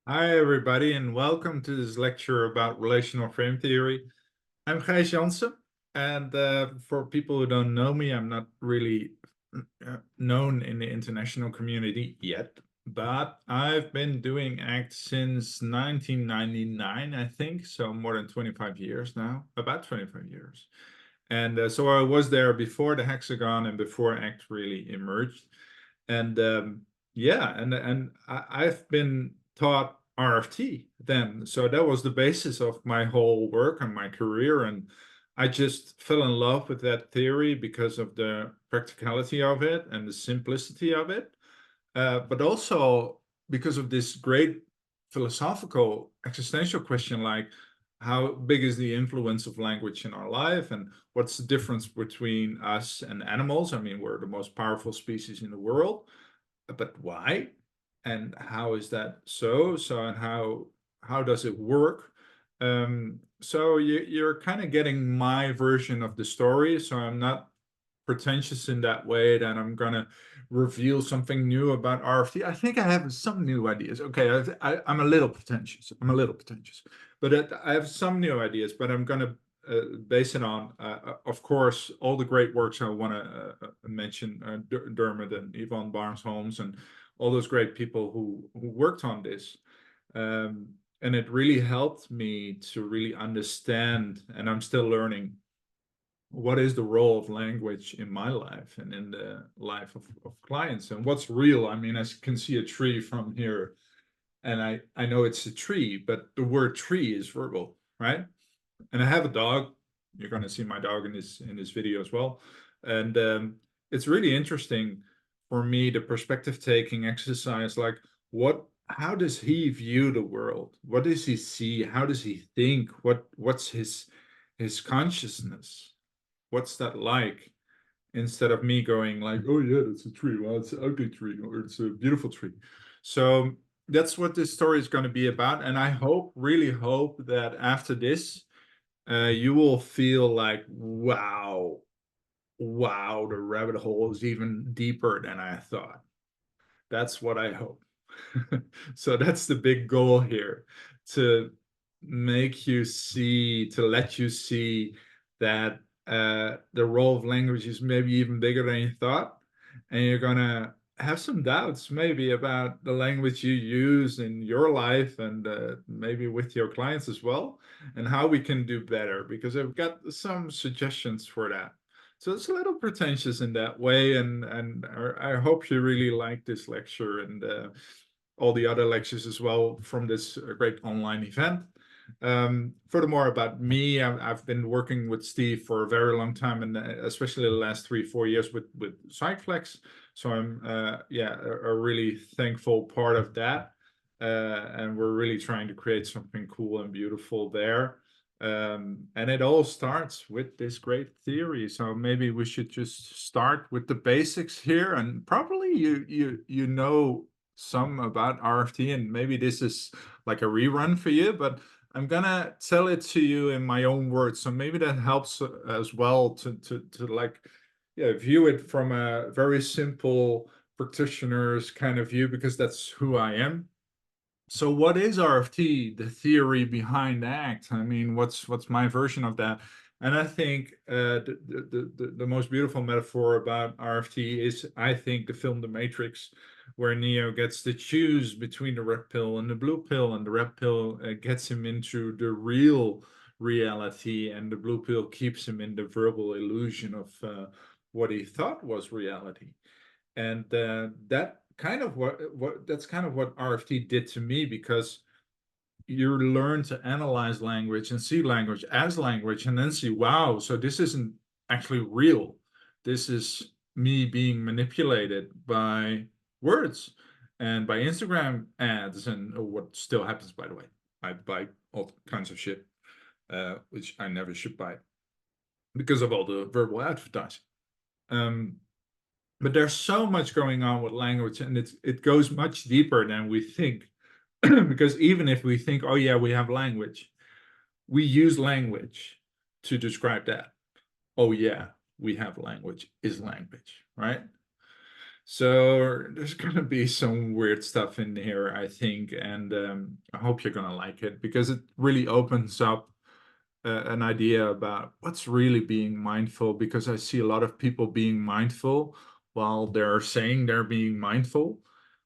Hi, everybody, and welcome to this lecture about relational frame theory. I'm Gijs Jansen, and for people who don't know me, I'm not really known in the international community yet, but I've been doing ACT since 1999, I think, so more than 25 years now, about 25 years. And so I was there before the hexagon and before ACT really emerged. And yeah, and I've been taught RFT then. So that was the basis of my whole work and my career. And I just fell in love with that theory because of the practicality of it and the simplicity of it. But also because of this great philosophical existential question like, how big is the influence of language in our life, and what's the difference between us and animals? I mean, we're the most powerful species in the world, but why? And how is that so, and how does it work? So you're kind of getting my version of the story. So I'm not pretentious in that way that I'm gonna reveal something new about RFT. I think I have some new ideas. Okay, I'm a little pretentious. I'm a little pretentious, but I have some new ideas. But I'm gonna base it on, of course, all the great works I want to mention, Dermot and Yvonne Barnes-Holmes and all those great people who worked on this. And it really helped me to really understand, and I'm still learning, what is the role of language in my life and in the life of clients, and what's real. I mean, I can see a tree from here, and I know it's a tree, but the word tree is verbal, right? And I have a dog. You're going to see my dog in this video as well. And it's really interesting for me, the perspective taking exercise, like how does he view the world? What does he see? How does he think? What's his consciousness? What's that like? Instead of me going like, oh yeah, that's a tree. Well, it's an ugly tree, or it's a beautiful tree. So that's what this story is going to be about. And I hope, really hope, that after this, you will feel like, wow, wow, the rabbit hole is even deeper than I thought. That's what I hope. So that's the big goal here, to make you see, to let you see that the role of language is maybe even bigger than you thought. And you're going to have some doubts maybe about the language you use in your life, and maybe with your clients as well, and how we can do better, because I've got some suggestions for that. So it's a little pretentious in that way, and I hope you really like this lecture and all the other lectures as well from this great online event. Furthermore, about me, I've been working with Steve for a very long time, and especially the last 3-4 years with Cyclex. So I'm yeah, a really thankful part of that, and we're really trying to create something cool and beautiful there. And it all starts with this great theory. So maybe we should just start with the basics here, and probably you know some about RFT, and maybe this is like a rerun for you, but I'm gonna tell it to you in my own words. So maybe that helps as well to like, yeah, view it from a very simple practitioner's kind of view, because that's who I am. So what is RFT, the theory behind ACT? I mean, what's my version of that? And I think the most beautiful metaphor about RFT is, I think, the film The Matrix, where Neo gets to choose between the red pill and the blue pill, and the red pill gets him into the real reality, and the blue pill keeps him in the verbal illusion of what he thought was reality. And that kind of that's kind of what RFT did to me, because you learn to analyze language and see language as language, and then see, wow, so this isn't actually real. This is me being manipulated by words and by Instagram ads, and what still happens, by the way. I buy all kinds of shit, which I never should buy because of all the verbal advertising. Um, but there's so much going on with language, and it goes much deeper than we think. Because even if we think, oh yeah, we have language, we use language to describe that. Oh yeah, we have language is language, right? So there's gonna be some weird stuff in here, I think, and I hope you're gonna like it because it really opens up an idea about what's really being mindful. Because I see a lot of people being mindful while they're saying they're being mindful,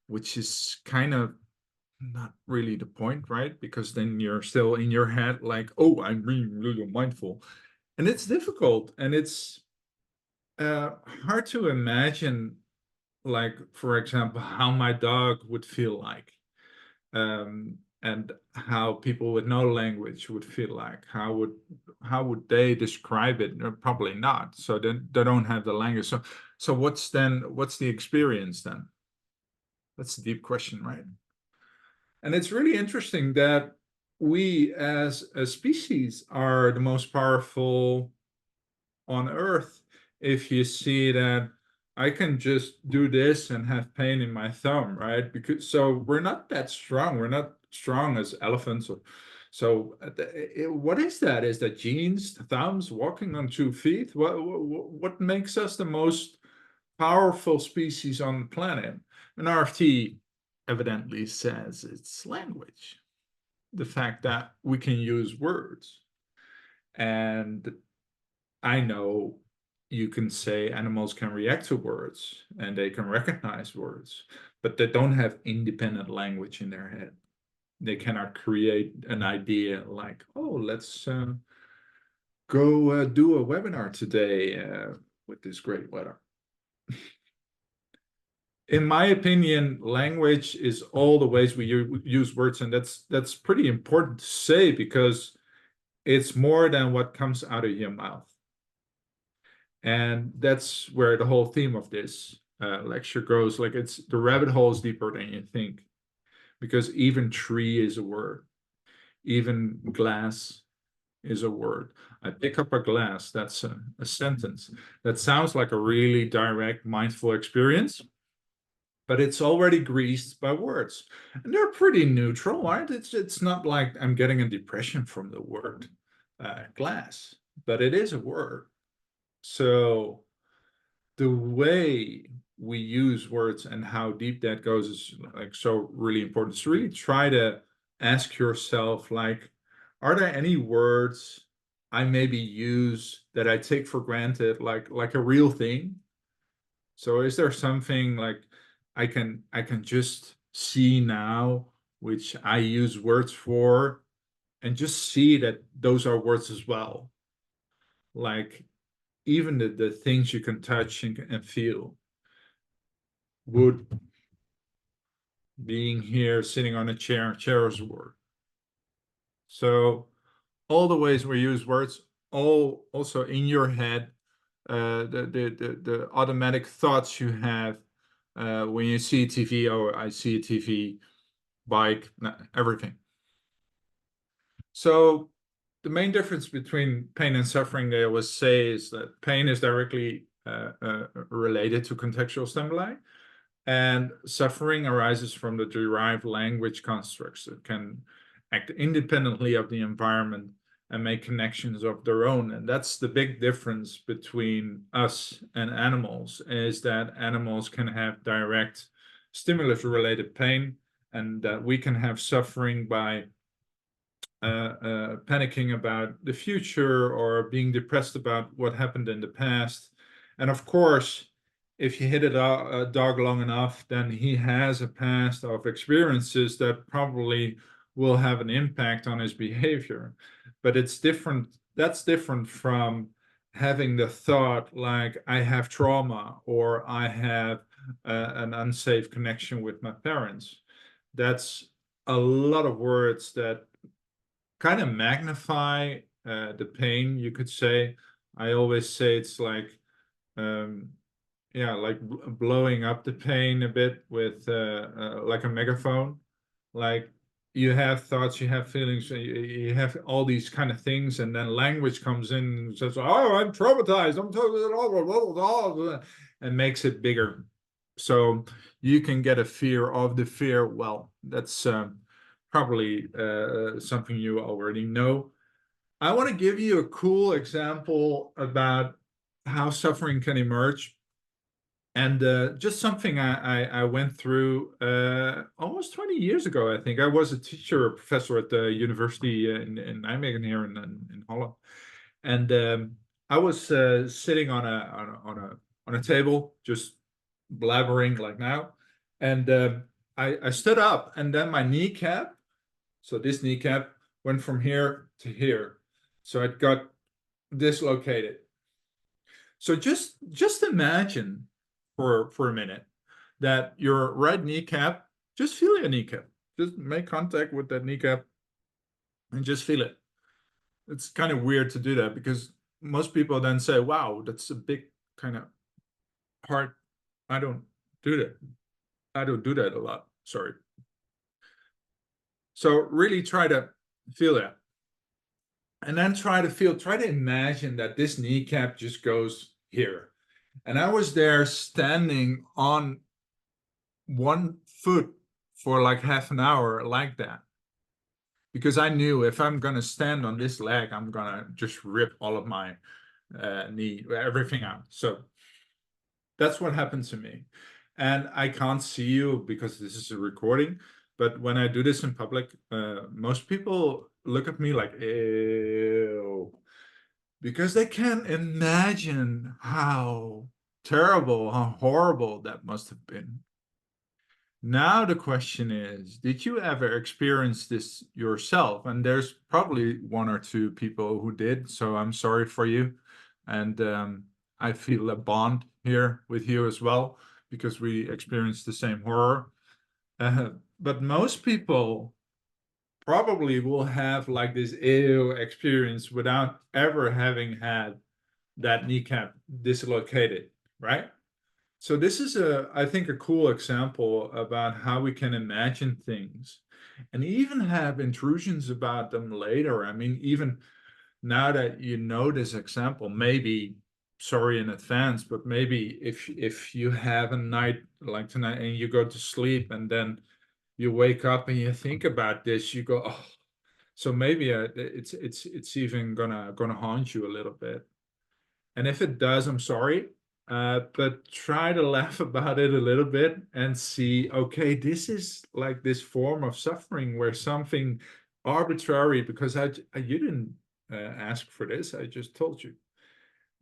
which is kind of not really the point, right? Because then you're still in your head like, oh, I'm really mindful, and it's difficult, and it's hard to imagine, like, for example, how my dog would feel like, and how people with no language would feel like. How would they describe it? Probably not. So then they don't have the language. So what's the experience then? That's a deep question, right? And it's really interesting that we as a species are the most powerful on Earth. If you see that I can just do this and have pain in my thumb, right? Because so we're not that strong. We're not strong as elephants. So what is that? Is that genes, thumbs, walking on 2 feet? What makes us the most powerful species on the planet? And RFT evidently says it's language. The fact that we can use words. And I know you can say animals can react to words and they can recognize words, but they don't have independent language in their head. They cannot create an idea like, oh, let's go do a webinar today with this great weather. In my opinion, language is all the ways we use words, and that's pretty important to say because it's more than what comes out of your mouth. And that's where the whole theme of this lecture goes. Like, it's the rabbit hole is deeper than you think, because even tree is a word, even glass is a word. I pick up a glass, that's a sentence. That sounds like a really direct, mindful experience, but it's already greased by words. And they're pretty neutral, right? It's not like I'm getting a depression from the word glass, but it is a word. So the way we use words and how deep that goes is like so really important. So really try to ask yourself, like, are there any words I maybe use that I take for granted, like a real thing? So is there something like I can just see now, which I use words for, and just see that those are words as well? Like, even the things you can touch and feel. Would being here, sitting on a chair is a word. So all the ways we use words, all also in your head, the automatic thoughts you have when you see TV. Oh, I see a TV, bike, everything. So the main difference between pain and suffering, they always say, is that pain is directly related to contextual stimuli, and suffering arises from the derived language constructs that can act independently of the environment and make connections of their own. And that's the big difference between us and animals, is that animals can have direct stimulus-related pain, and that we can have suffering by panicking about the future or being depressed about what happened in the past. And of course, if you hit a dog long enough, then he has a past of experiences that probably will have an impact on his behavior. But it's different. That's different from having the thought like, I have trauma, or I have an unsafe connection with my parents. That's a lot of words that kind of magnify the pain, you could say. I always say it's like, yeah, like blowing up the pain a bit with like a megaphone. Like, you have thoughts, you have feelings, you have all these kind of things, and then language comes in and says, "Oh, I'm traumatized. I'm totally," and makes it bigger. So you can get a fear of the fear. Well, that's probably something you already know. I want to give you a cool example about how suffering can emerge. And just something I went through almost 20 years ago, I think. I was a teacher, a professor at the university in Nijmegen here in Holland. And I was sitting on a table, just blabbering like now. And I stood up, and then my kneecap, so this kneecap, went from here to here. So it got dislocated. So just imagine for a minute that your right kneecap, just feel your kneecap. Just make contact with that kneecap and just feel it. It's kind of weird to do that because most people then say, wow, that's a big kind of hard. I don't do that. I don't do that a lot. Sorry. So really try to feel that. And then try to imagine that this kneecap just goes here. And I was there standing on one foot for like half an hour like that. Because I knew if I'm going to stand on this leg, I'm going to just rip all of my knee, everything out. So that's what happened to me. And I can't see you because this is a recording. But when I do this in public, most people look at me like, ew, because they can't imagine how terrible, how horrible that must have been. Now the question is, did you ever experience this yourself? And there's probably one or two people who did, so I'm sorry for you. And I feel a bond here with you as well because we experienced the same horror. But most people probably will have like this ew experience without ever having had that kneecap dislocated, right? So this is I think, a cool example about how we can imagine things and even have intrusions about them later. I mean, even now that you know this example, maybe, sorry in advance, but maybe if you have a night like tonight and you go to sleep and then you wake up and you think about this, you go, oh, so maybe it's even gonna haunt you a little bit. And if it does, I'm sorry. But try to laugh about it a little bit and see, okay, this is like this form of suffering where something arbitrary, because you didn't ask for this, I just told you.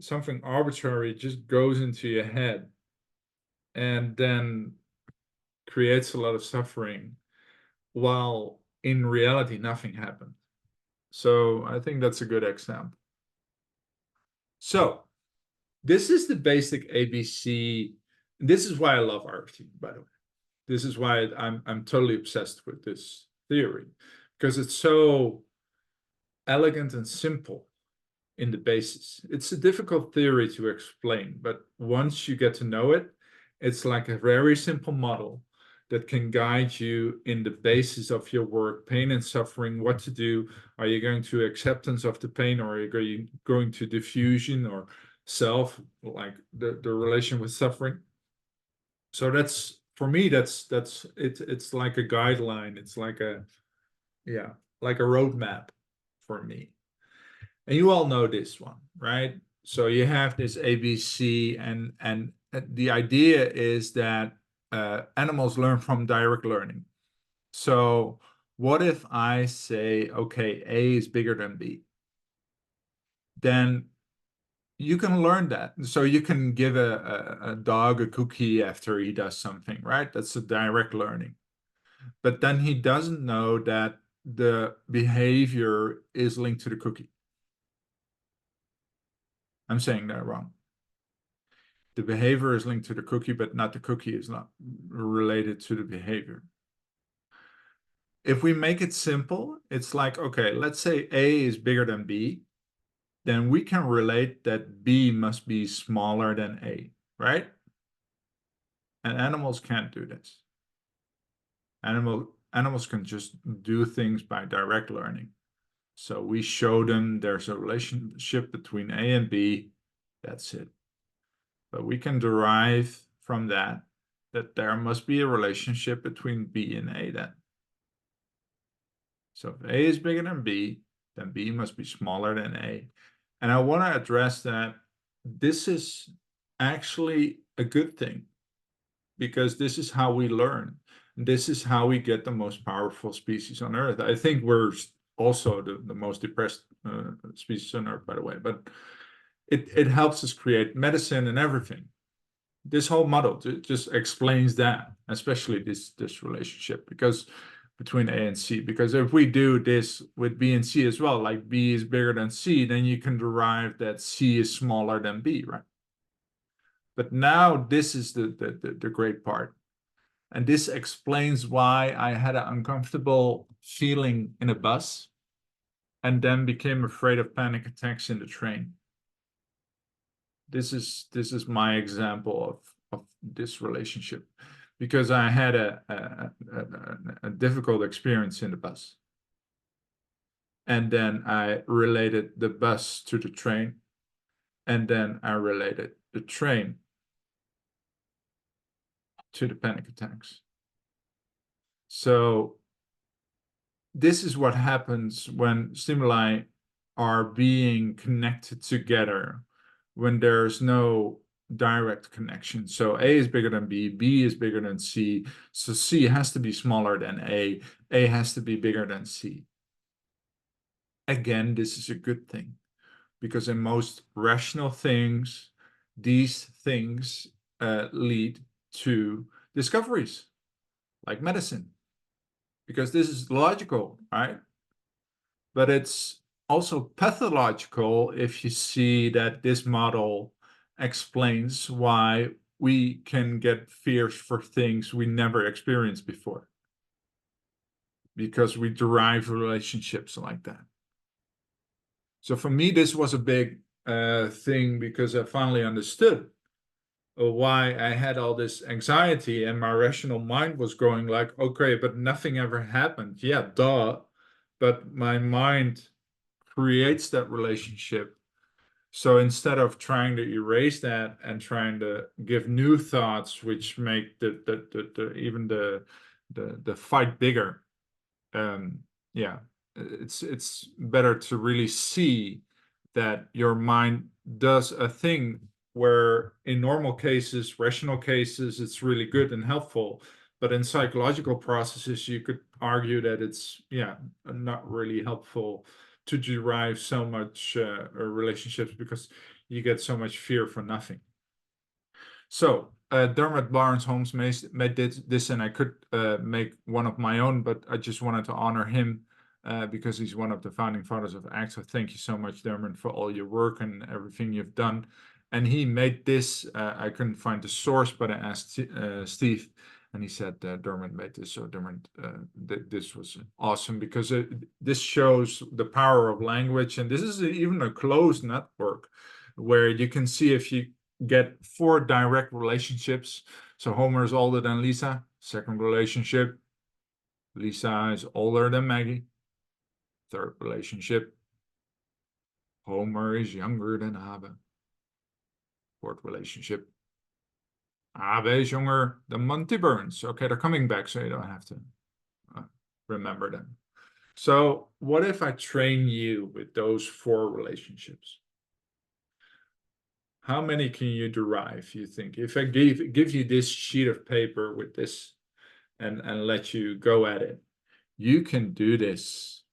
Something arbitrary just goes into your head and then creates a lot of suffering, while in reality, nothing happened. So I think that's a good example. So this is the basic ABC. This is why I love RFT, by the way. This is why I'm totally obsessed with this theory, because it's so elegant and simple in the basis. It's a difficult theory to explain, but once you get to know it, it's like a very simple model that can guide you in the basis of your work, pain and suffering, what to do. Are you going to acceptance of the pain, or are you going to diffusion or self, like the relation with suffering? So that's, for me, it's like a guideline. It's like yeah, like a roadmap for me. And you all know this one, right? So you have this ABC, and the idea is that animals learn from direct learning. So what if I say, okay, A is bigger than B? Then you can learn that. So you can give a dog a cookie after he does something, right? That's a direct learning. But then he doesn't know that the behavior is linked to the cookie. I'm saying that wrong. The behavior is linked to the cookie, but not the cookie is not related to the behavior. If we make it simple, it's like, okay, let's say A is bigger than B, then we can relate that B must be smaller than A, right? And animals can't do this. Animals can just do things by direct learning. So we show them there's a relationship between A and B. That's it. But we can derive from that there must be a relationship between B and A then. So if A is bigger than B, then B must be smaller than A. And I want to address that this is actually a good thing, because this is how we learn. This is how we get the most powerful species on Earth. I think we're also the most depressed species on Earth, by the way, but it helps us create medicine and everything. This whole model just explains that, especially this relationship, because between A and C. Because if we do this with B and C as well, like B is bigger than C, then you can derive that C is smaller than B, right? But now this is the great part. And this explains why I had an uncomfortable feeling in a bus and then became afraid of panic attacks in the train. This is my example of this relationship, because I had a difficult experience in the bus. And then I related the bus to the train, and then I related the train to the panic attacks. So this is what happens when stimuli are being connected together, when there's no direct connection. So A is bigger than B, B is bigger than C, so C has to be smaller than A has to be bigger than C. Again, this is a good thing, because in most rational things, these things lead to discoveries, like medicine, because this is logical, right? But it's also pathological if you see that this model explains why we can get fears for things we never experienced before, because we derive relationships like that. So for me, this was a big thing, because I finally understood why I had all this anxiety, and my rational mind was going like, okay, but nothing ever happened. Yeah, duh. But my mind creates that relationship. So instead of trying to erase that and trying to give new thoughts, which make even the fight bigger, yeah, it's better to really see that your mind does a thing where in normal cases, rational cases, it's really good and helpful. But in psychological processes, you could argue that it's, yeah, not really helpful to derive so much relationships, because you get so much fear for nothing. So Dermot Barnes-Holmes made this, and I could make one of my own, but I just wanted to honor him because he's one of the founding fathers of ACT. So thank you so much, Dermot, for all your work and everything you've done. And he made this. I couldn't find the source, but I asked Steve, and he said Dermot made this. So Dermot, this was awesome, because this shows the power of language. And this is even a closed network where you can see if you get 4 direct relationships. So Homer is older than Lisa. Second relationship, Lisa is older than Maggie. Third relationship, Homer is younger than Abe. Fourth relationship, Abe is younger than Monty Burns. Okay, they're coming back, so you don't have to remember them. So what if I train you with those 4 relationships? How many can you derive, you think? If I give you this sheet of paper with this and let you go at it, you can do this.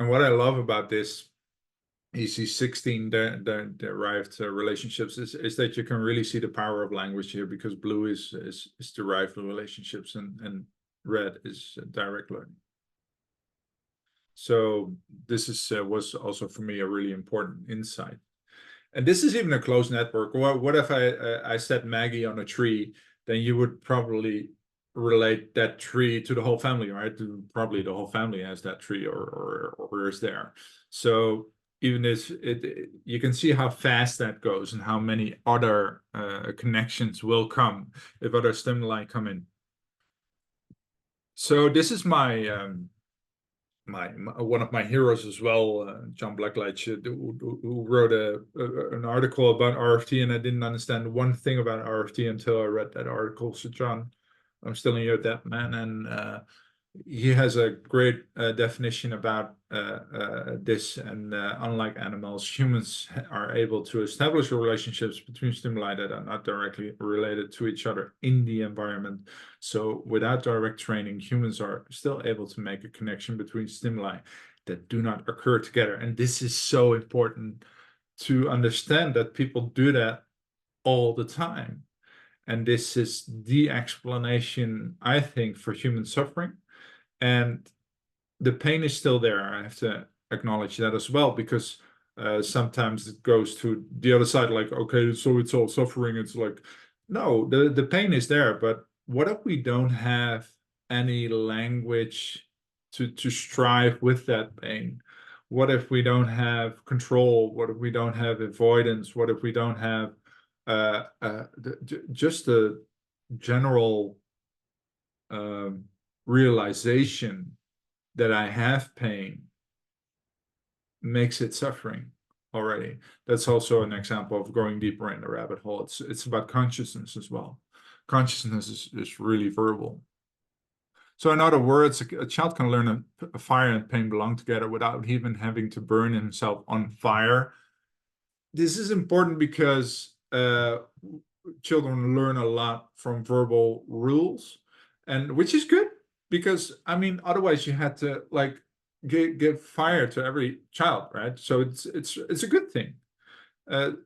And what I love about this these 16 derived relationships is that you can really see the power of language here, because blue is derived relationships, and red is direct learning. So this is was also for me a really important insight. And this is even a closed network. What if I set Maggie on a tree? Then you would probably relate that tree to the whole family, right? Probably the whole family has that tree or is there. So even if you can see how fast that goes and how many other connections will come if other stimuli come in. So this is my one of my heroes as well, John Blackledge, who wrote an article about RFT, and I didn't understand one thing about RFT until I read that article. So John, I'm still in your debt, man, and he has a great definition about this. And unlike animals, humans are able to establish relationships between stimuli that are not directly related to each other in the environment. So without direct training, humans are still able to make a connection between stimuli that do not occur together. And this is so important to understand, that people do that all the time. And this is the explanation, I think, for human suffering. And the pain is still there. I have to acknowledge that as well, because sometimes it goes to the other side, like, okay, so it's all suffering. It's like, no, the pain is there, but what if we don't have any language to strive with that pain? What if we don't have control? What if we don't have avoidance? What if we don't have just a general realization that I have pain makes it suffering already? That's also an example of going deeper in the rabbit hole. It's about consciousness as well. Consciousness is really verbal. So in other words, a child can learn a fire and pain belong together without even having to burn himself on fire. This is important because children learn a lot from verbal rules, and which is good, because I mean, otherwise you had to like give fire to every child, right? So it's a good thing.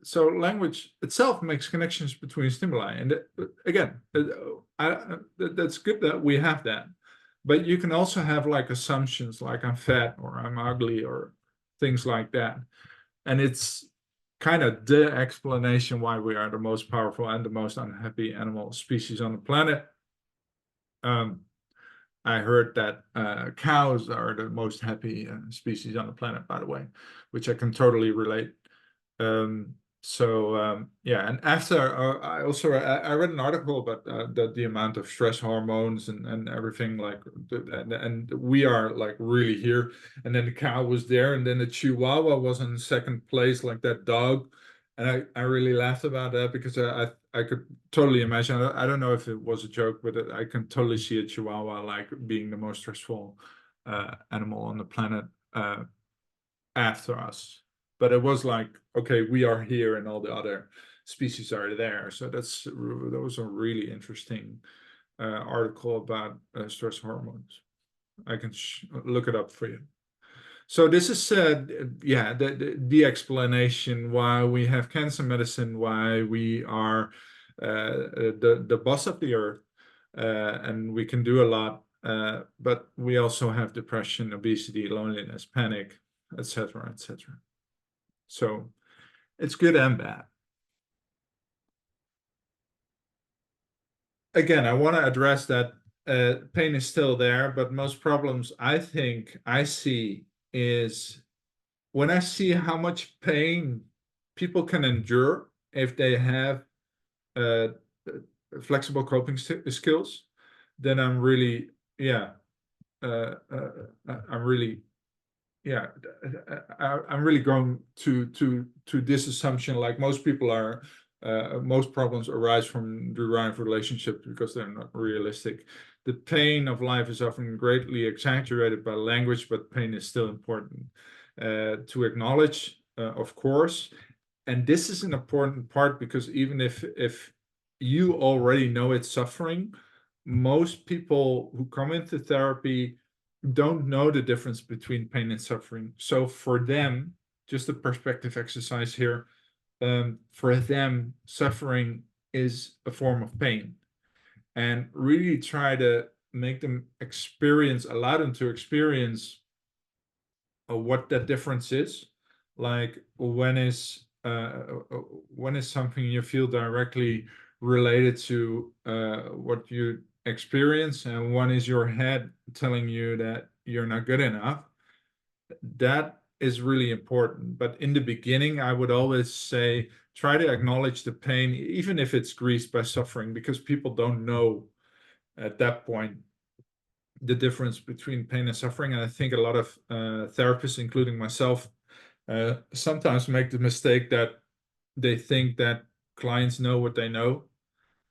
So language itself makes connections between stimuli, and again, that's good that we have that. But you can also have like assumptions, like I'm fat or I'm ugly or things like that, and it's kind of the explanation why we are the most powerful and the most unhappy animal species on the planet. Um, I heard that cows are the most happy species on the planet, by the way, which I can totally relate. Yeah, and after I also I read an article about the amount of stress hormones and everything, like, and we are like really here, and then the cow was there, and then the Chihuahua was in second place, like that dog, and I really laughed about that, because I could totally imagine. I don't know if it was a joke, but I can totally see a Chihuahua like being the most stressful animal on the planet after us. But it was like, okay, we are here and all the other species are there. So that was a really interesting article about stress hormones. I can look it up for you. So this is yeah, the explanation why we have cancer medicine, why we are the boss of the earth, and we can do a lot. But we also have depression, obesity, loneliness, panic, etc., etc. So it's good and bad. Again, I want to address that pain is still there, but most problems I think I see is when I see how much pain people can endure if they have uh, flexible coping skills, then I'm really, yeah, I'm really, yeah, I'm really going to this assumption, like most people are. Most problems arise from derived relationships because they're not realistic. The pain of life is often greatly exaggerated by language, but pain is still important to acknowledge, of course. And this is an important part, because even if you already know it's suffering, most people who come into therapy don't know the difference between pain and suffering. So for them, just a perspective exercise here, for them, suffering is a form of pain, and really try to make them experience, allow them to experience what that difference is. Like when is something you feel directly related to what you experience, and when is your head telling you that you're not good enough. That is really important. But in the beginning, I would always say try to acknowledge the pain, even if it's greased by suffering, because people don't know at that point the difference between pain and suffering. And I think a lot of therapists, including myself, sometimes make the mistake that they think that clients know what they know.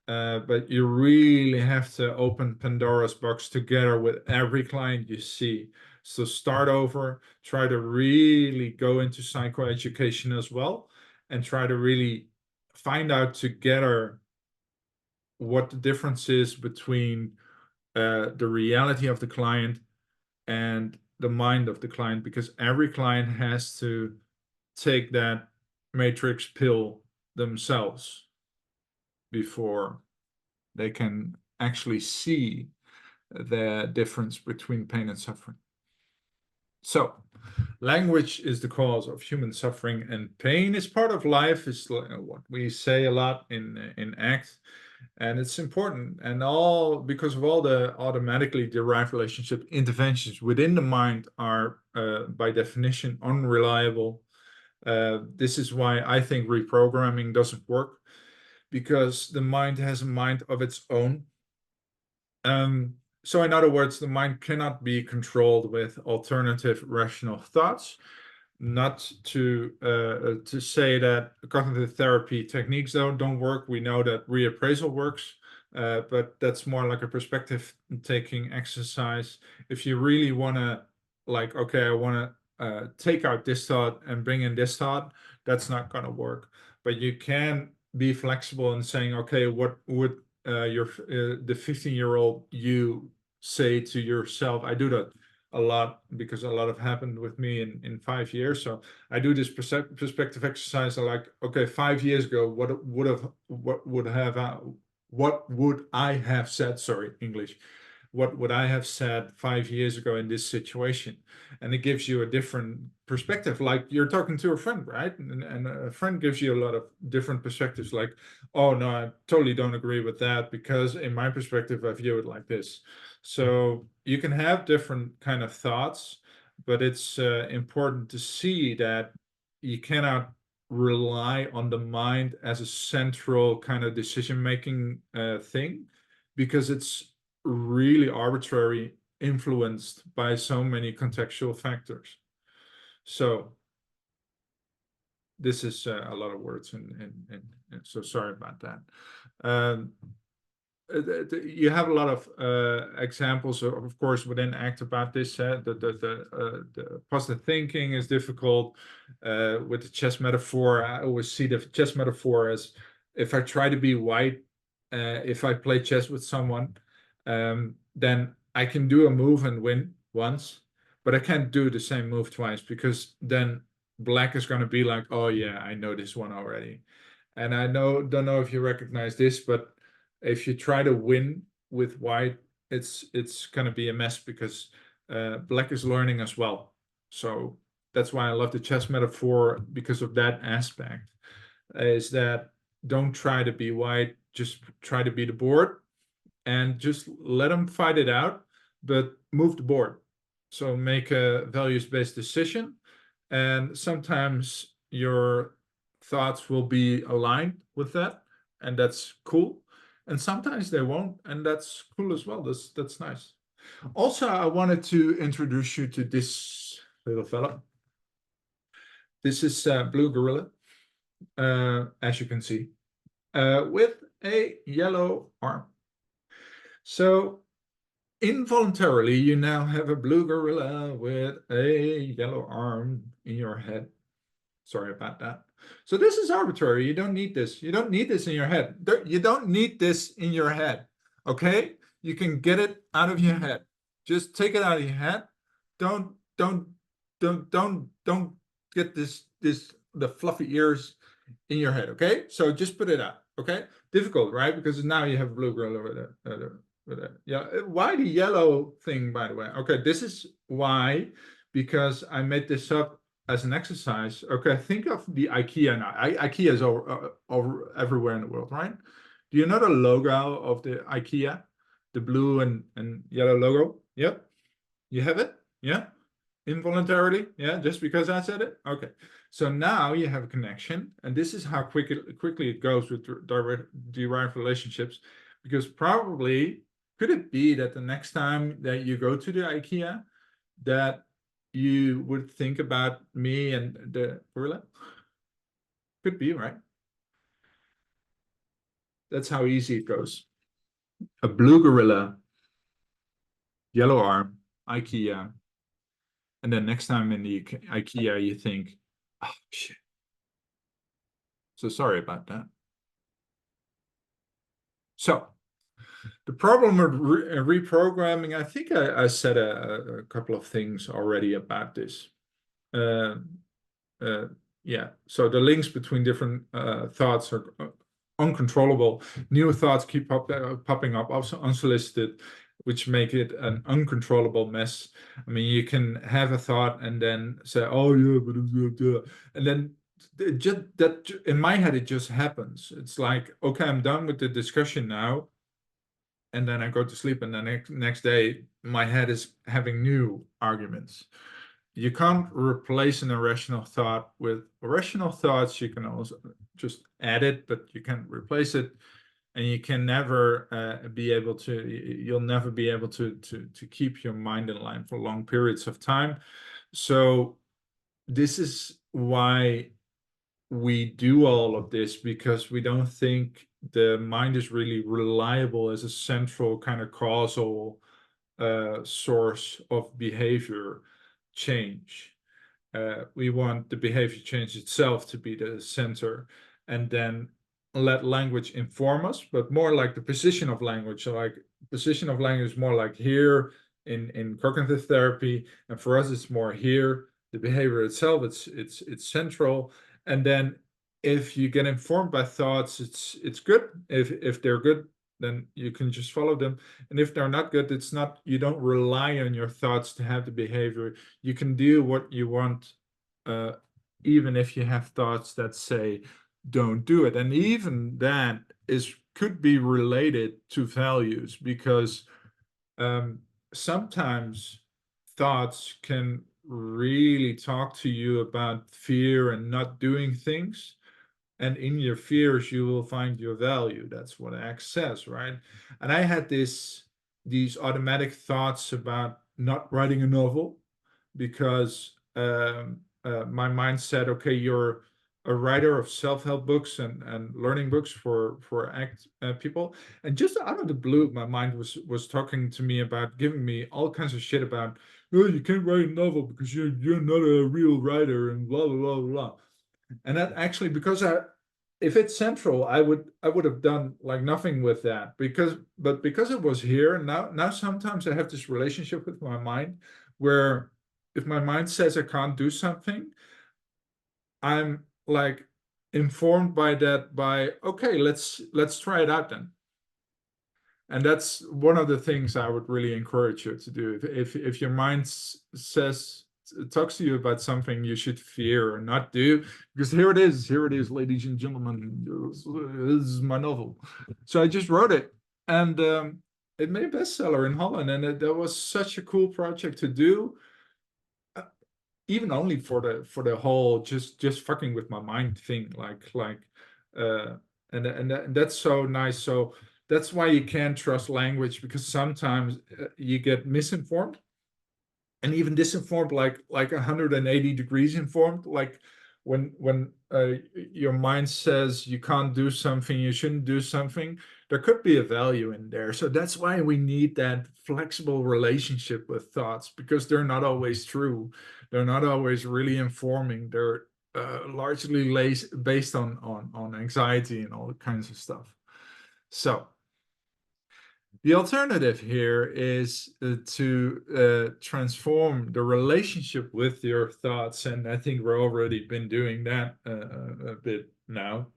But you really have to open Pandora's box together with every client you see. So start over, try to really go into psychoeducation as well, and try to really find out together what the difference is between the reality of the client and the mind of the client, because every client has to take that matrix pill themselves before they can actually see the difference between pain and suffering. So, language is the cause of human suffering, and pain is part of life, is what we say a lot in ACT. And it's important, and all because of all the automatically derived relationship interventions within the mind are by definition unreliable. This is why I think reprogramming doesn't work, because the mind has a mind of its own. So in other words, the mind cannot be controlled with alternative rational thoughts. Not to say that cognitive therapy techniques don't work. We know that reappraisal works, but that's more like a perspective taking exercise. If you really want to, like, okay, I want to take out this thought and bring in this thought, that's not going to work. But you can be flexible in saying, okay, what would the 15-year-old you say to yourself? I do that a lot because a lot have happened with me in 5 years. So I do this perspective exercise. I like, okay, 5 years ago, what would I have said? Sorry, English. What would I have said 5 years ago in this situation? And it gives you a different perspective. Like you're talking to a friend, right? And a friend gives you a lot of different perspectives. Like, oh no, I totally don't agree with that because in my perspective, I view it like this. So you can have different kind of thoughts, but it's important to see that you cannot rely on the mind as a central kind of decision-making thing, because it's really arbitrary, influenced by so many contextual factors. So this is a lot of words, and so sorry about that. You have a lot of examples, of course, within ACT about this. The positive thinking is difficult. With the chess metaphor, I always see the chess metaphor as if I try to be white, if I play chess with someone, then I can do a move and win once, but I can't do the same move twice, because then black is going to be like, oh yeah, I know this one already. And I don't know if you recognize this, but if you try to win with white, it's going to be a mess, because black is learning as well. So that's why I love the chess metaphor, because of that aspect, is that don't try to be white, just try to be the board and just let them fight it out, but move the board. So make a values-based decision, and sometimes your thoughts will be aligned with that, and that's cool. And sometimes they won't, and that's cool as well. That's nice. Also, I wanted to introduce you to this little fella. This is Blue Gorilla, as you can see, with a yellow arm. So involuntarily, you now have a blue gorilla with a yellow arm in your head. Sorry about that. So this is arbitrary. You don't need this. You don't need this in your head. You don't need this in your head. Okay? You can get it out of your head. Just take it out of your head. Don't get the fluffy ears in your head. Okay? So just put it out. Okay? Difficult, right? Because now you have a blue gorilla with it. Yeah. Why the yellow thing, by the way? Okay, this is why, because I made this up as an exercise. Okay, think of the IKEA now. IKEA is over everywhere in the world, right? Do you know the logo of the IKEA? The blue and yellow logo? Yep. You have it? Yeah? Involuntarily? Yeah, just because I said it? Okay. So now you have a connection, and this is how quickly it goes with derived relationships, because probably Could it be that the next time that you go to the IKEA, that you would think about me and the gorilla? Could be, right? That's how easy it goes. A blue gorilla, yellow arm, IKEA. And then next time in the IKEA, you think, oh, shit. So sorry about that. So the problem with reprogramming, I think I said a couple of things already about this. Uh, uh, yeah, so the links between different thoughts are uncontrollable. New thoughts keep popping up, also unsolicited, which make it an uncontrollable mess. I mean, you can have a thought and then say, "Oh yeah," and then it just that in my head it just happens. It's like, okay, I'm done with the discussion now, and then I go to sleep, and the next day my head is having new arguments. You can't replace an irrational thought with rational thoughts. You can also just add it, but you can't replace it. And you can never be able to, you'll never be able to keep your mind in line for long periods of time. So this is why we do all of this, because we don't think the mind is really reliable as a central kind of causal source of behavior change. We want the behavior change itself to be the center, and then let language inform us, but more like the position of language. So like position of language is more like here in cognitive therapy, and for us it's more here. The behavior itself, it's central, and then if you get informed by thoughts, it's good. If they're good, then you can just follow them. And if they're not good, it's not, you don't rely on your thoughts to have the behavior. You can do what you want, uh, even if you have thoughts that say, don't do it. And even that could be related to values, because sometimes thoughts can really talk to you about fear and not doing things. And in your fears, you will find your value. That's what X says, right? And I had these automatic thoughts about not writing a novel, because my mind said, okay, you're a writer of self-help books and learning books for ACT people. And just out of the blue, my mind was talking to me about giving me all kinds of shit about, oh, you can't write a novel because you're not a real writer and blah blah blah blah. And that actually, because if it's central, I would have done like nothing with that, because it was here. Now sometimes I have this relationship with my mind where if my mind says I can't do something, I'm like informed by that, by okay, let's try it out then. And that's one of the things I would really encourage you to do. If your mind says, talks to you about something you should fear or not do, because here it is, ladies and gentlemen, this is my novel. So I just wrote it, and it made a bestseller in Holland, and that was such a cool project to do, even only for the whole just fucking with my mind thing, uh and that's so nice. So that's why you can't trust language, because sometimes you get misinformed, and even disinformed, like 180 degrees informed, like when your mind says you can't do something, you shouldn't do something, there could be a value in there. So that's why we need that flexible relationship with thoughts, because they're not always true, they're not always really informing, they're largely based on anxiety and all kinds of stuff. So the alternative here is to transform the relationship with your thoughts, and I think we're already been doing that a bit now.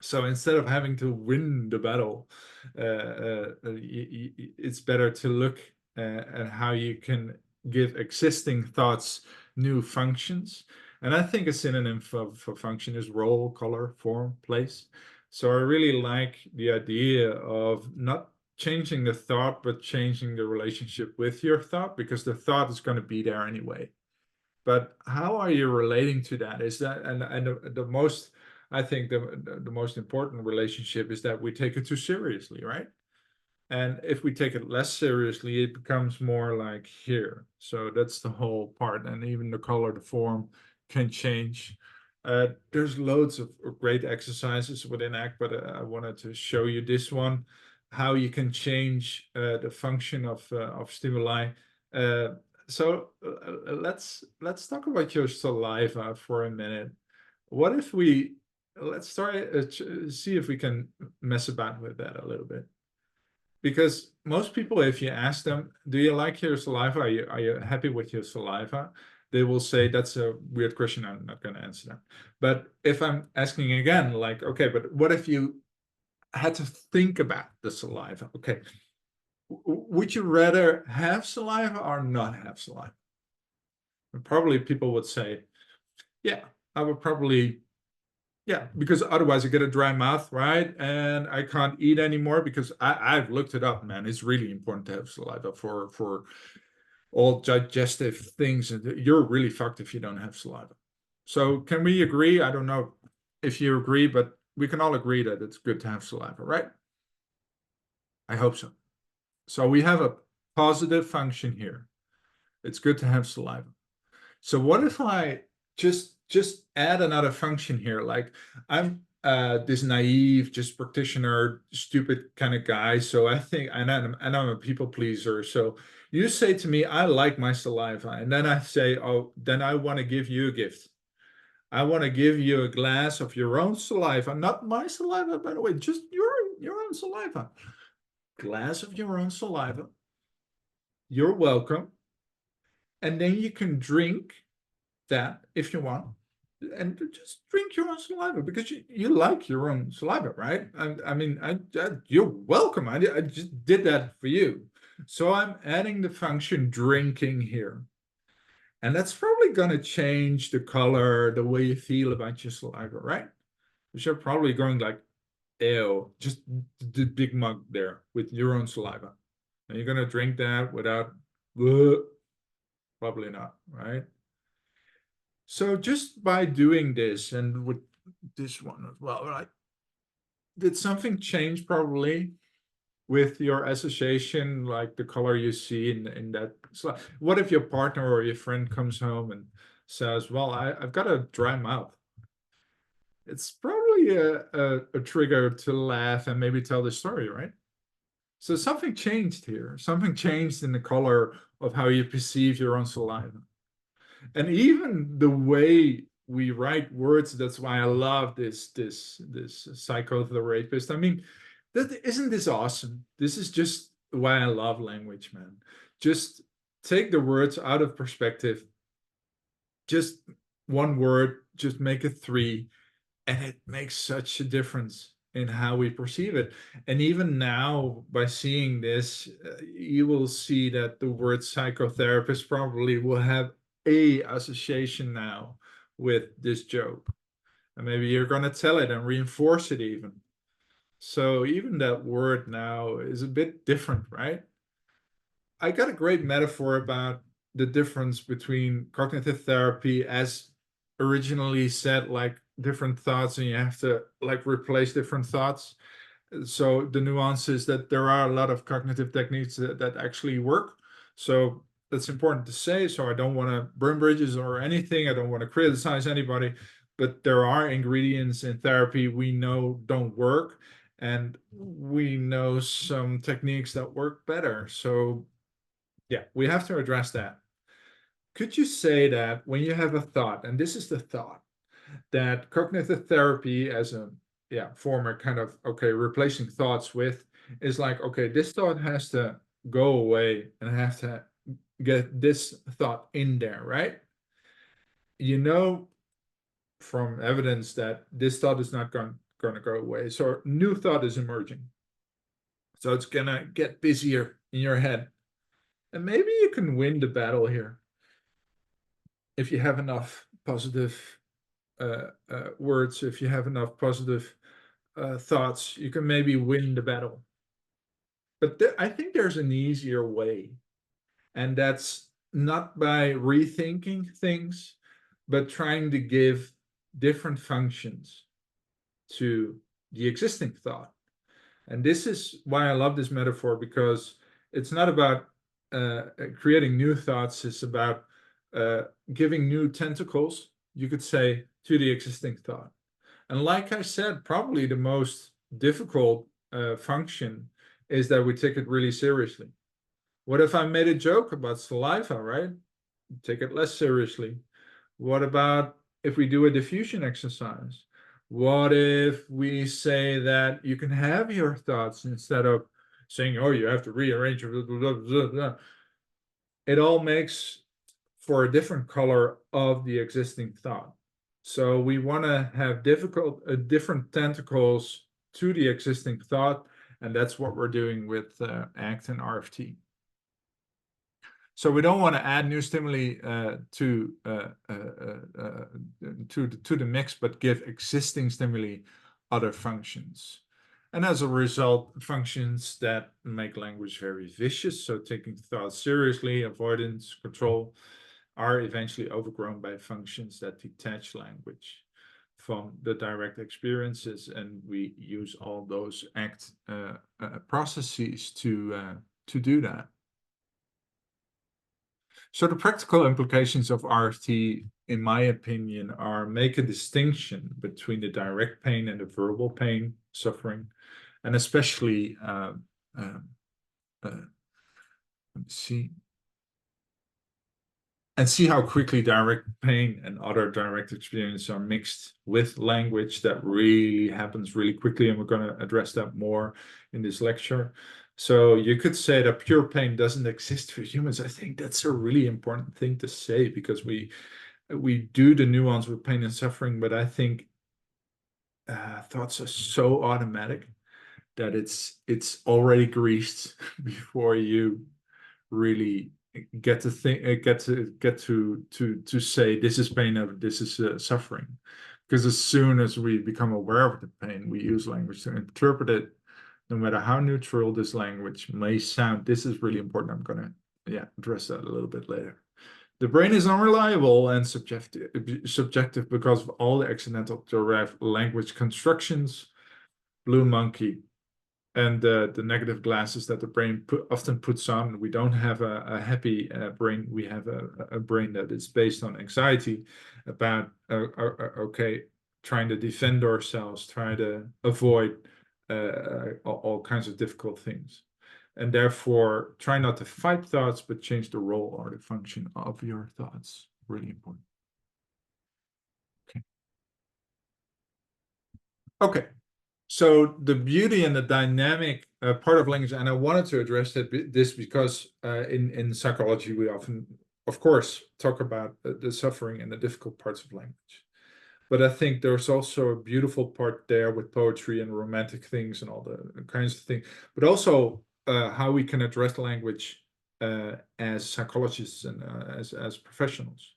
So instead of having to win the battle, it's better to look at how you can give existing thoughts new functions. And I think a synonym for function is role, color, form, place. So I really like the idea of not changing the thought, but changing the relationship with your thought, because the thought is going to be there anyway. But how are you relating to that? Is that, and the most, I think the most important relationship is that we take it too seriously, right? And if we take it less seriously, it becomes more like here. So that's the whole part. And even the color, the form can change. There's loads of great exercises within ACT, but I wanted to show you this one, how you can change the function of stimuli. So let's talk about your saliva for a minute. What if let's see if we can mess about with that a little bit. Because most people, if you ask them, do you like your saliva? Are you happy with your saliva? They will say, that's a weird question. I'm not going to answer that. But if I'm asking again, like, okay, but what if you had to think about the saliva? Okay, would you rather have saliva or not have saliva? And probably people would say, yeah, I would probably, yeah, because otherwise I get a dry mouth, right? And I can't eat anymore because I've looked it up, man. It's really important to have saliva for all digestive things. And you're really fucked if you don't have saliva. So can we agree? I don't know if you agree, but we can all agree that it's good to have saliva, right? I hope so. So we have a positive function here. It's good to have saliva. So what if I just add another function here? Like I'm this naive, just practitioner, stupid kind of guy. So I think, and I'm a people pleaser. So you say to me, I like my saliva. And then I say, oh, then I want to give you a gift. I want to give you a glass of your own saliva, not my saliva, by the way, just your own saliva. Glass of your own saliva. You're welcome. And then you can drink that if you want, and just drink your own saliva because you like your own saliva, right? I mean, you're welcome. I just did that for you. So I'm adding the function drinking here. And that's probably going to change the color, the way you feel about your saliva, right? Because you're probably going like, ew, just the big mug there with your own saliva. And you're going to drink that without, probably not, right? So just by doing this, and with this one as well, right? Did something change probably with your association, like the color you see in that slide? What if your partner or your friend comes home and says, well, I've got a dry mouth? It's probably a trigger to laugh and maybe tell the story, right? So something changed here. Something changed in the color of how you perceive your own saliva. And even the way we write words, that's why I love this psychotherapist. I mean, isn't this awesome? This is just why I love language, man. Just take the words out of perspective. Just one word, just make it three, and it makes such a difference in how we perceive it. And even now, by seeing this, you will see that the word psychotherapist probably will have a association now with this joke. And maybe you're going to tell it and reinforce it even. So even that word now is a bit different, right? I got a great metaphor about the difference between cognitive therapy as originally said, like different thoughts, and you have to like replace different thoughts. So the nuance is that there are a lot of cognitive techniques that actually work. So that's important to say. So I don't want to burn bridges or anything. I don't want to criticize anybody, but there are ingredients in therapy we know don't work, and we know some techniques that work better. So yeah, we have to address that. Could you say that when you have a thought, and this is the thought, that cognitive therapy as a former kind of, okay, replacing thoughts with, is like, okay, this thought has to go away and I have to get this thought in there, right? You know from evidence that this thought is not going to go away. So new thought is emerging. So it's going to get busier in your head. And maybe you can win the battle here if you have enough positive words, if you have enough positive thoughts, you can maybe win the battle. But I think there's an easier way, and that's not by rethinking things, but trying to give different functions to the existing thought. And this is why I love this metaphor, because it's not about creating new thoughts. It's about giving new tentacles, you could say, to the existing thought. And like I said, probably the most difficult function is that we take it really seriously. What if I made a joke about saliva, right? Take it less seriously. What about if we do a diffusion exercise? What if we say that you can have your thoughts instead of saying, oh, you have to rearrange your blah, blah, blah. It all makes for a different color of the existing thought. So we want to have different tentacles to the existing thought, and that's what we're doing with ACT and RFT. So we don't want to add new stimuli to the mix, but give existing stimuli other functions. And as a result, functions that make language very vicious, so taking thoughts seriously, avoidance, control, are eventually overgrown by functions that detach language from the direct experiences, and we use all those ACT processes to do that. So the practical implications of RFT, in my opinion, are make a distinction between the direct pain and the verbal pain, suffering, and especially, let me see, and see how quickly direct pain and other direct experience are mixed with language. That really happens really quickly, and we're going to address that more in this lecture. So you could say that pure pain doesn't exist for humans. I think that's a really important thing to say, because we do the nuance with pain and suffering, but I think thoughts are so automatic that it's already greased before you really get to think, get to say this is pain or this is suffering. Because as soon as we become aware of the pain, we use language to interpret it, no matter how neutral this language may sound. This is really important. I'm gonna address that a little bit later. The brain is unreliable and subjective because of all the accidental derived language constructions, blue monkey, and the negative glasses that the brain often puts on. We don't have a happy brain. We have a brain that is based on anxiety about, okay, trying to defend ourselves, trying to avoid all kinds of difficult things. And therefore, try not to fight thoughts, but change the role or the function of your thoughts. Really important. Okay. Okay. So the beauty and the dynamic part of language, and I wanted to address this because in psychology we often, of course, talk about the suffering and the difficult parts of language. But I think there's also a beautiful part there with poetry and romantic things and all the kinds of things, but also how we can address language as psychologists and as professionals.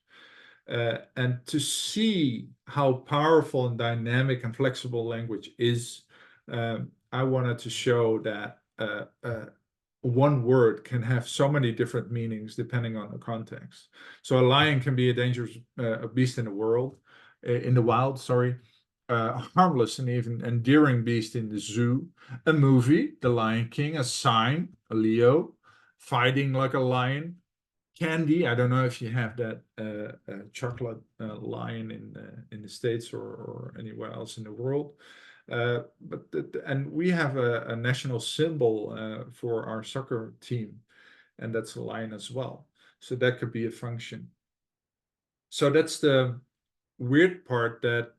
And to see how powerful and dynamic and flexible language is, I wanted to show that one word can have so many different meanings depending on the context. So a lion can be a dangerous beast in the wild, sorry, harmless and even endearing beast in the zoo, a movie, The Lion King, a sign, a Leo, fighting like a lion. Candy, I don't know if you have that chocolate lion in the States or anywhere else in the world. And we have a national symbol for our soccer team, and that's a lion as well. So that could be a function. So that's the weird part, that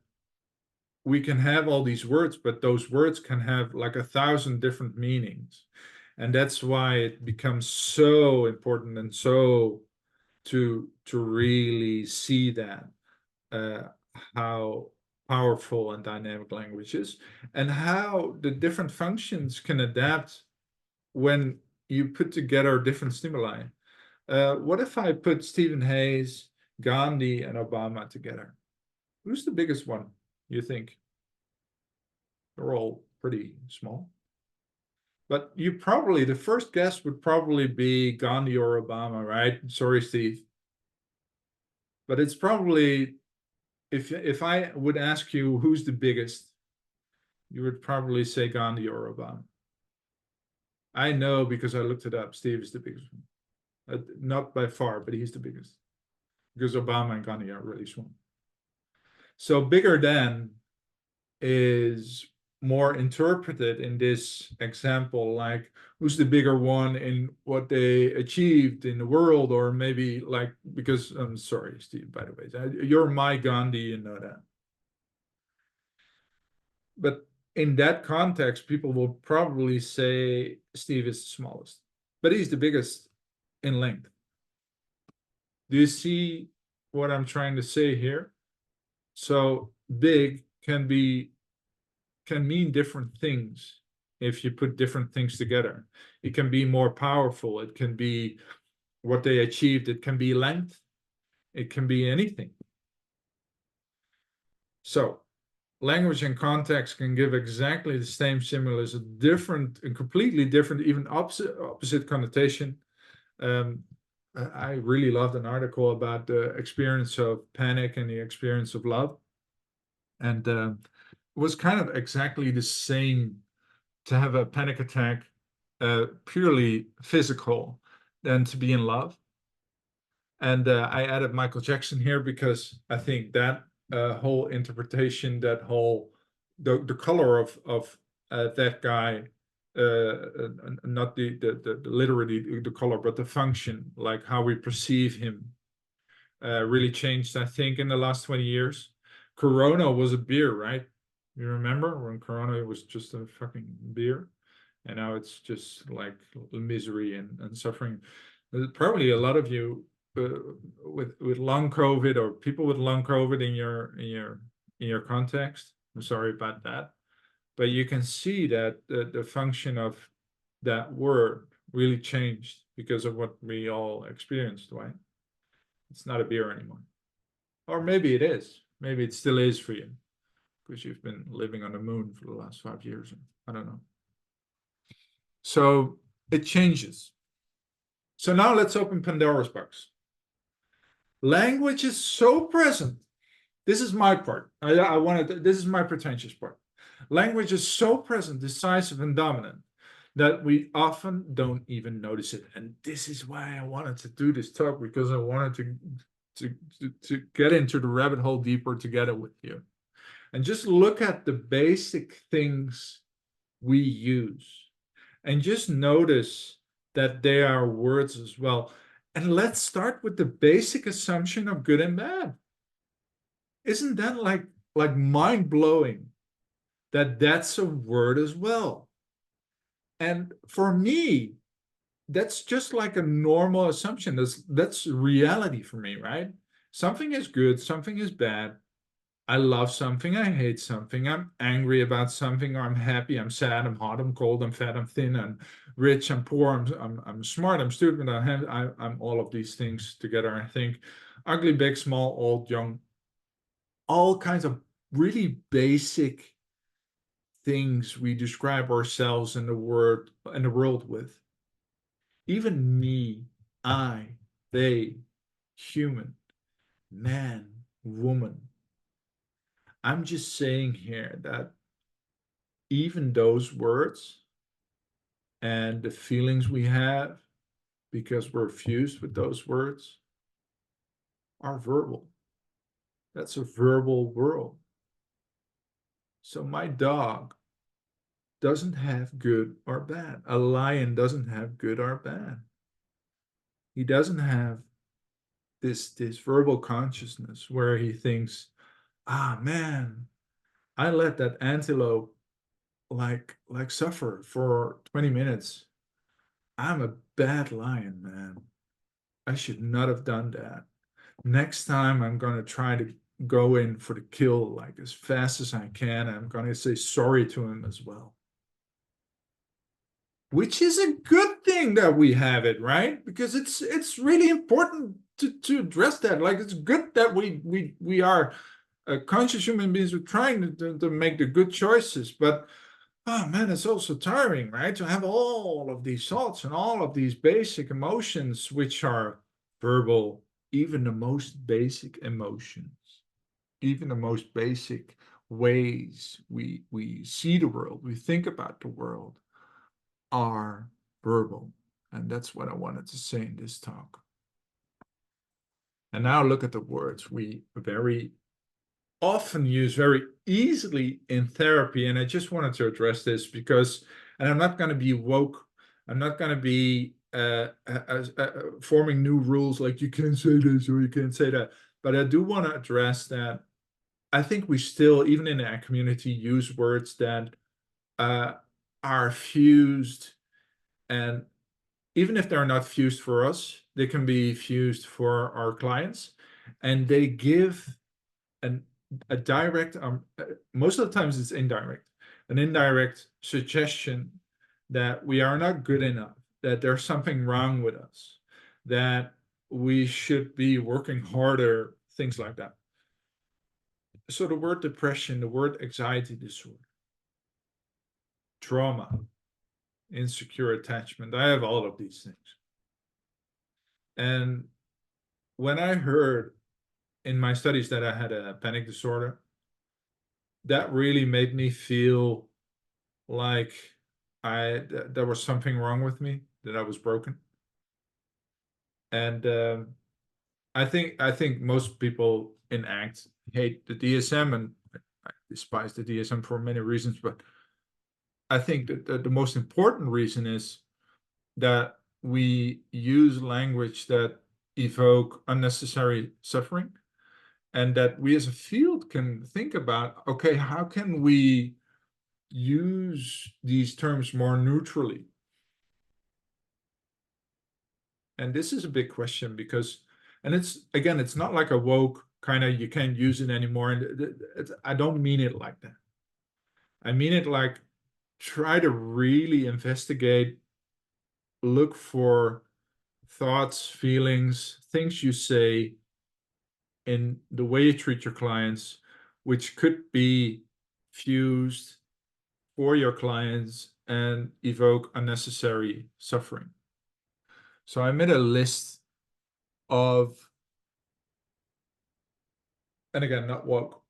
we can have all these words, but those words can have like 1,000 different meanings. And that's why it becomes so important and so to really see that how powerful and dynamic language is, and how the different functions can adapt when you put together different stimuli. What if I put Stephen Hayes, Gandhi, and Obama together? Who's the biggest one, you think? They're all pretty small. But the first guess would probably be Gandhi or Obama, right? Sorry, Steve. But it's probably, if I would ask you who's the biggest, you would probably say Gandhi or Obama. I know because I looked it up. Steve is the biggest one. Not by far, but he's the biggest. Because Obama and Gandhi are really small. So bigger than is more interpreted in this example, like who's the bigger one in what they achieved in the world, or maybe like, because I'm sorry, Steve, by the way, you're my Gandhi, you know that. But in that context, people will probably say Steve is the smallest, but he's the biggest in length. Do you see what I'm trying to say here? So big can mean different things if you put different things together. It can be more powerful. It can be what they achieved. It can be length. It can be anything. So language and context can give exactly the same stimulus, a completely different, even opposite connotation. I really loved an article about the experience of panic and the experience of love. And it was kind of exactly the same to have a panic attack, purely physical, than to be in love. And I added Michael Jackson here because I think that whole interpretation, that whole the color of that guy, not the literally the color, but the function, like how we perceive him, really changed, I think, in the last 20 years. Corona was a beer, right? You remember when Corona was just a fucking beer? And now it's just like misery and suffering. Probably a lot of you with long COVID, or people with long COVID in your context. I'm sorry about that, but you can see that the function of that word really changed because of what we all experienced, right? It's not a beer anymore. Or maybe it is. Maybe it still is for you because you've been living on the moon for the last 5 years. I don't know. So it changes. So now let's open Pandora's box. Language is so present. This is my part. This is my pretentious part. Language is so present, decisive, and dominant that we often don't even notice it. And this is why I wanted to do this talk, because I wanted to get into the rabbit hole deeper together with you. And just look at the basic things we use. And just notice that they are words as well. And let's start with the basic assumption of good and bad. Isn't that like mind-blowing that that's a word as well? And for me, that's just like a normal assumption. That's reality for me, right? Something is good, something is bad. I love something, I hate something, I'm angry about something, or I'm happy, I'm sad, I'm hot, I'm cold, I'm fat, I'm thin, I'm rich, I'm poor, I'm smart, I'm stupid, I'm all of these things together, I think. Ugly, big, small, old, young, all kinds of really basic things we describe ourselves in the world with. Even me, I, they, human, man, woman. I'm just saying here that even those words and the feelings we have because we're fused with those words are verbal. That's a verbal world. So my dog doesn't have good or bad. A lion doesn't have good or bad. He doesn't have this verbal consciousness where he thinks, ah man, I let that antelope like suffer for 20 minutes. I'm a bad lion, man. I should not have done that. Next time I'm going to try to go in for the kill like as fast as I can. I'm going to say sorry to him as well. Which is a good thing that we have it, right? Because it's really important to address that. Like, it's good that we are conscious human beings. We're trying to make the good choices, but oh man, it's also tiring, right? To have all of these thoughts and all of these basic emotions, which are verbal, even the most basic emotions, even the most basic ways we see the world, we think about the world, are verbal. And that's what I wanted to say in this talk. And now look at the words we very often use very easily in therapy. And I just wanted to address this because, and I'm not going to be woke. I'm not going to be forming new rules like you can't say this or you can't say that. But I do want to address that I think we still, even in our community, use words that are fused, and even if they're not fused for us, they can be fused for our clients, and they give a direct, most of the times it's indirect, an indirect suggestion that we are not good enough, that there's something wrong with us, that we should be working harder, things like that. So the word depression, the word anxiety disorder, trauma, insecure attachment, I have all of these things. And when I heard in my studies that I had a panic disorder, that really made me feel like there was something wrong with me, that I was broken. And I think most people in ACT hate the DSM, and I despise the DSM for many reasons, but I think that the most important reason is that we use language that evoke unnecessary suffering, and that we as a field can think about, okay, how can we use these terms more neutrally? And this is a big question because, and it's, again, it's not like a woke kind of, you can't use it anymore. And I don't mean it like that. I mean it like, try to really investigate, look for thoughts, feelings, things you say in the way you treat your clients, which could be fused for your clients and evoke unnecessary suffering. So I made a list of, and again, not woke,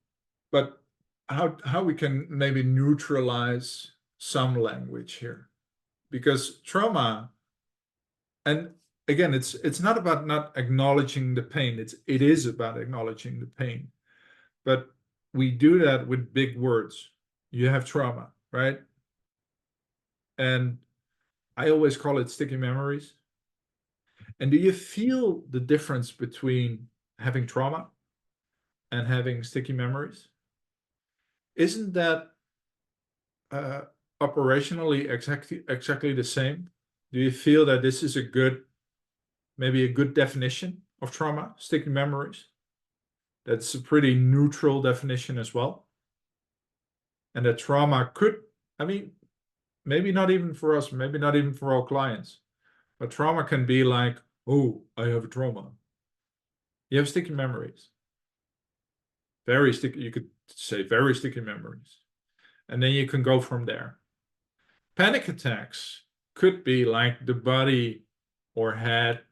but how we can maybe neutralize some language here. Because trauma, and again, it's not about not acknowledging the pain. It is about acknowledging the pain. But we do that with big words. You have trauma, right? And I always call it sticky memories. And do you feel the difference between having trauma and having sticky memories? Isn't that operationally exactly the same? Do you feel that this is maybe a good definition of trauma, sticky memories? That's a pretty neutral definition as well. And that trauma could, I mean, maybe not even for us, maybe not even for our clients, but trauma can be like, oh, I have a trauma. You have sticky memories. Very sticky, you could say very sticky memories. And then you can go from there. Panic attacks could be like the body or head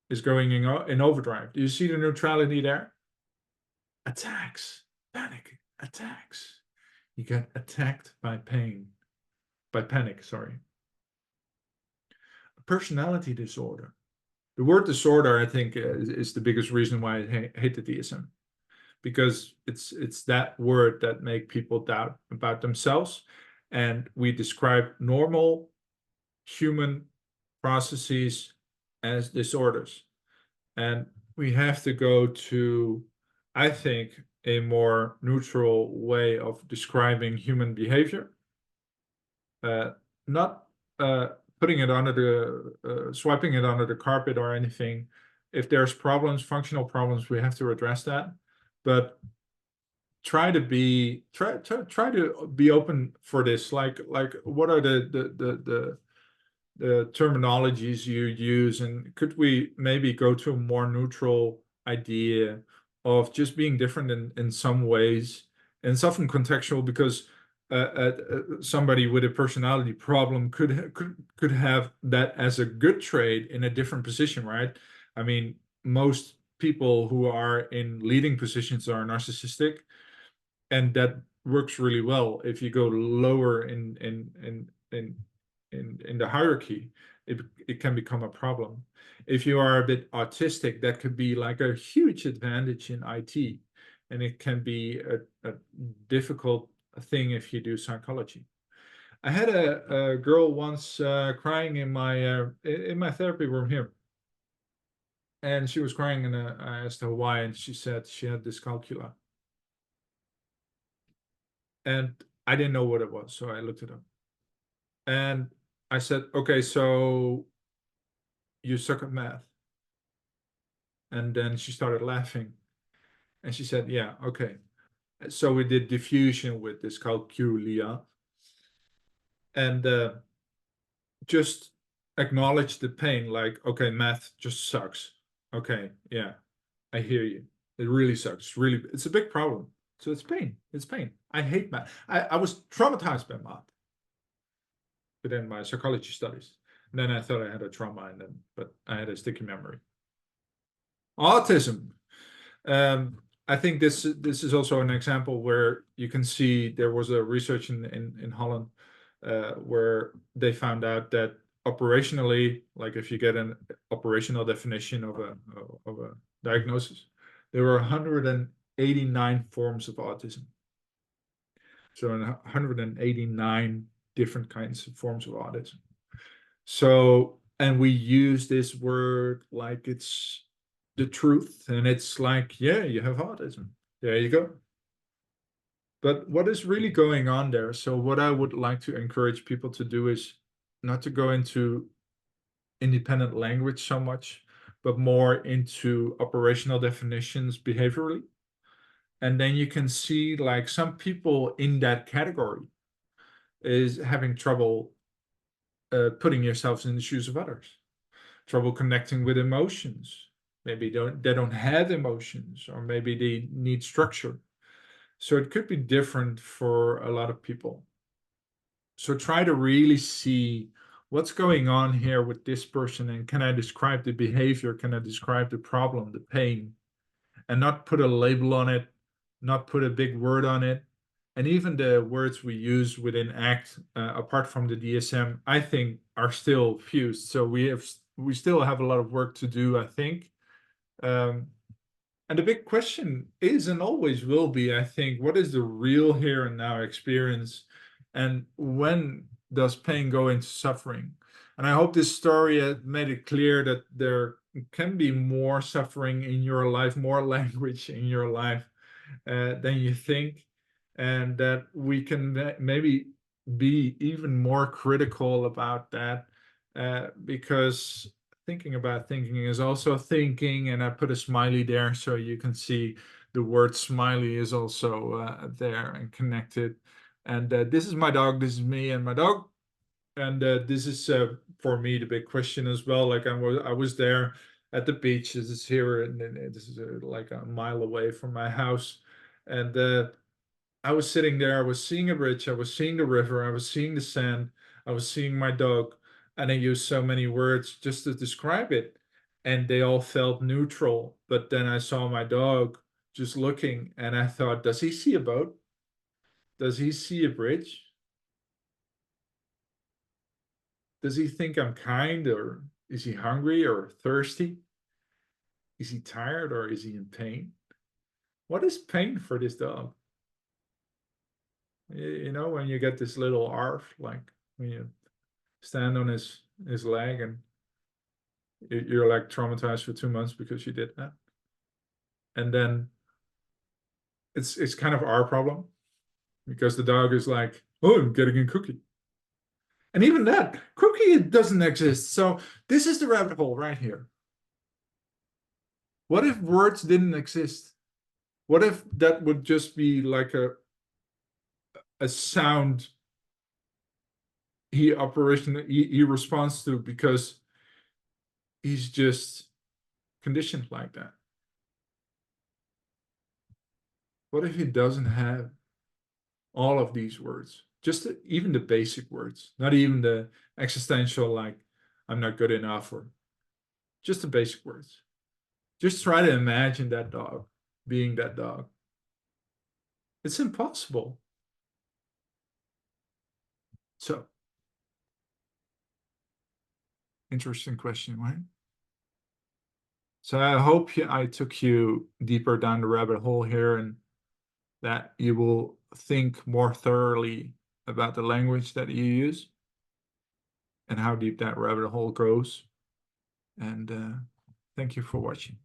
is going in overdrive. Do you see the neutrality there? Attacks, panic, attacks. You get attacked by pain, by panic, sorry. A personality disorder. The word disorder, I think, is the biggest reason why I hate the DSM. Because it's that word that make people doubt about themselves. And we describe normal human processes as disorders. And we have to go to, I think, a more neutral way of describing human behavior. Not putting it under the, swiping it under the carpet or anything. If there's problems, functional problems, we have to address that. But try to be open for this. Like what are the terminologies you use, and could we maybe go to a more neutral idea of just being different in some ways, and it's often contextual, because somebody with a personality problem could have that as a good trait in a different position, right? I mean, most people who are in leading positions are narcissistic, and that works really well. If you go lower in the hierarchy, it can become a problem. If you are a bit autistic, that could be like a huge advantage in IT, and it can be a difficult thing if you do psychology. I had a girl once crying in my therapy room here, and she was crying, and I asked her why, and she said she had dyscalculia, and I didn't know what it was, so I looked it up, and I said, "Okay, so you suck at math." And then she started laughing, and she said, "Yeah, okay." So we did diffusion with dyscalculia, and just acknowledge the pain, like, okay, math just sucks. Okay, yeah, I hear you. It really sucks. Really, it's a big problem. So it's pain. It's pain. I hate math. I was traumatized by math within my psychology studies. And then I thought I had a trauma, but I had a sticky memory. Autism. Um, I think this is also an example where you can see there was a research in Holland where they found out that operationally, like if you get an operational definition of a diagnosis, there were 189 forms of autism. So 189 different kinds of forms of autism. So, and we use this word like it's the truth, and it's like, yeah, you have autism. There you go. But what is really going on there? So, what I would like to encourage people to do is not to go into independent language so much, but more into operational definitions behaviorally. And then you can see like some people in that category is having trouble putting yourselves in the shoes of others, trouble connecting with emotions. Maybe they don't have emotions, or maybe they need structure. So it could be different for a lot of people. So try to really see what's going on here with this person, and can I describe the behavior? Can I describe the problem, the pain, and not put a label on it, not put a big word on it. And even the words we use within ACT, apart from the DSM, I think are still fused. So we still have a lot of work to do, I think. Um, and the big question is and always will be, I think, what is the real here and now experience? And when does pain go into suffering? And I hope this story has made it clear that there can be more suffering in your life, more language in your life than you think, and that we can maybe be even more critical about that, because thinking about thinking is also thinking, and I put a smiley there so you can see the word smiley is also there and connected. And this is my dog, this is me and my dog, and this is for me the big question as well. Like I was there at the beach. This is here, and this is like a mile away from my house, and I was sitting there. I was seeing a bridge. I was seeing the river. I was seeing the sand. I was seeing my dog, and I used so many words just to describe it, and they all felt neutral. But then I saw my dog just looking, and I thought, does he see a boat? Does he see a bridge? Does he think I'm kind, or is he hungry or thirsty? Is he tired or is he in pain? What is pain for this dog? You know, when you get this little arf, like when you stand on his leg, and you're like traumatized for 2 months because you did that. And then it's kind of our problem, because the dog is like, oh, I'm getting a cookie. And even that cookie doesn't exist. So this is the rabbit hole right here. What if words didn't exist? What if that would just be like a sound he responds to because he's just conditioned like that? What if he doesn't have all of these words? Just even the basic words, not even the existential, like I'm not good enough, or just the basic words. Just try to imagine that dog being that dog. It's impossible. So Interesting question, right? So I hope I took you deeper down the rabbit hole here, and that you will think more thoroughly about the language that you use and how deep that rabbit hole goes. And thank you for watching.